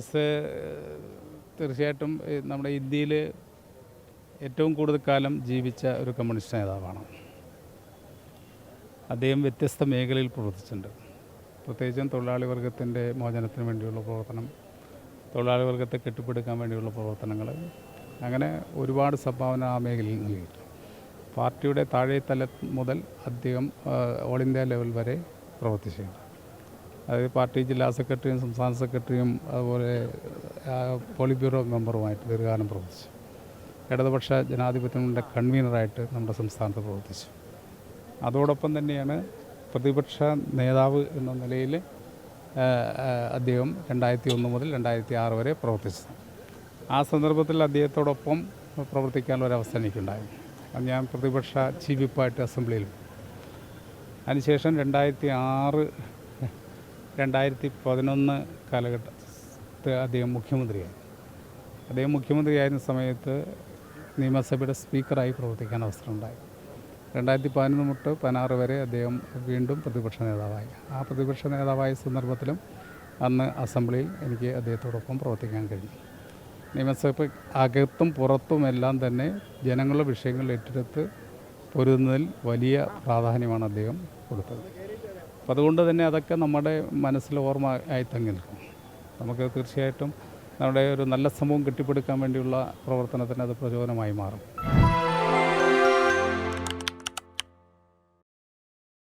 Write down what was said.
S തീർച്ചയായിട്ടും നമ്മുടെ ഇന്ത്യയിൽ ഏറ്റവും കൂടുതൽ കാലം ജീവിച്ച ഒരു കമ്മ്യൂണിസ്റ്റ് നേതാവാണ്. അദ്ദേഹം വ്യത്യസ്ത മേഖലയിൽ പ്രവർത്തിച്ചിട്ടുണ്ട്. പ്രത്യേകിച്ചും തൊഴിലാളി വർഗത്തിൻ്റെ മോചനത്തിന് വേണ്ടിയുള്ള പ്രവർത്തനം, തൊഴിലാളി വർഗത്തെ കെട്ടിപ്പടുക്കാൻ വേണ്ടിയുള്ള പ്രവർത്തനങ്ങൾ, അങ്ങനെ ഒരുപാട് സംഭാവന ആ മേഖലയിൽ നൽകിയിട്ടുണ്ട്. പാർട്ടിയുടെ താഴെത്തല മുതൽ അദ്ദേഹം ഓൾ ഇന്ത്യ ലെവൽ വരെ പ്രവർത്തിച്ചിട്ടുണ്ട്. അതായത് പാർട്ടി ജില്ലാ സെക്രട്ടറിയും സംസ്ഥാന സെക്രട്ടറിയും അതുപോലെ പോളിറ്റ് ബ്യൂറോ മെമ്പറുമായിട്ട് ദീർഘകാലം പ്രവർത്തിച്ചു. ഇടതുപക്ഷ ജനാധിപത്യങ്ങളുടെ കൺവീനറായിട്ട് നമ്മുടെ സംസ്ഥാനത്ത് പ്രവർത്തിച്ചു. അതോടൊപ്പം തന്നെയാണ് പ്രതിപക്ഷ നേതാവ് എന്ന നിലയിൽ അദ്ദേഹം 2001 മുതൽ 2006 വരെ പ്രവർത്തിച്ചത്. ആ സന്ദർഭത്തിൽ അദ്ദേഹത്തോടൊപ്പം പ്രവർത്തിക്കാനുള്ളൊരവസ്ഥ എനിക്കുണ്ടായി. ഞാൻ പ്രതിപക്ഷ ചീഫ് വിപ്പായിട്ട് അസംബ്ലിയിൽ. അതിനുശേഷം 2006, 2011 കാലഘട്ടത്തിൽ അദ്ദേഹം മുഖ്യമന്ത്രിയായി. അദ്ദേഹം മുഖ്യമന്ത്രിയായിരുന്ന സമയത്ത് നിയമസഭയുടെ സ്പീക്കറായി പ്രവർത്തിക്കാൻ അവസരമുണ്ടായി. 2011 തൊട്ട് 2016 വരെ അദ്ദേഹം വീണ്ടും പ്രതിപക്ഷ നേതാവായി. ആ പ്രതിപക്ഷ നേതാവായ സന്ദർഭത്തിലും അന്ന് അസംബ്ലിയിൽ എനിക്ക് അദ്ദേഹത്തോടൊപ്പം പ്രവർത്തിക്കാൻ കഴിഞ്ഞു. നിയമസഭ അകത്തും പുറത്തുമെല്ലാം തന്നെ ജനങ്ങളുടെ വിഷയങ്ങൾ ഏറ്റെടുത്ത് പൊരുതുന്നതിൽ വലിയ പ്രാധാന്യമാണ് അദ്ദേഹം കൊടുത്തത്. അപ്പം അതുകൊണ്ട് തന്നെ അതൊക്കെ നമ്മുടെ മനസ്സിൽ ഓർമ്മ ആയി തങ്ങി നിൽക്കും. നമുക്ക് തീർച്ചയായിട്ടും നമ്മുടെ ഒരു നല്ല സമൂഹം കെട്ടിപ്പടുക്കാൻ വേണ്ടിയുള്ള പ്രവർത്തനത്തിന് അത് പ്രചോദനമായി മാറും.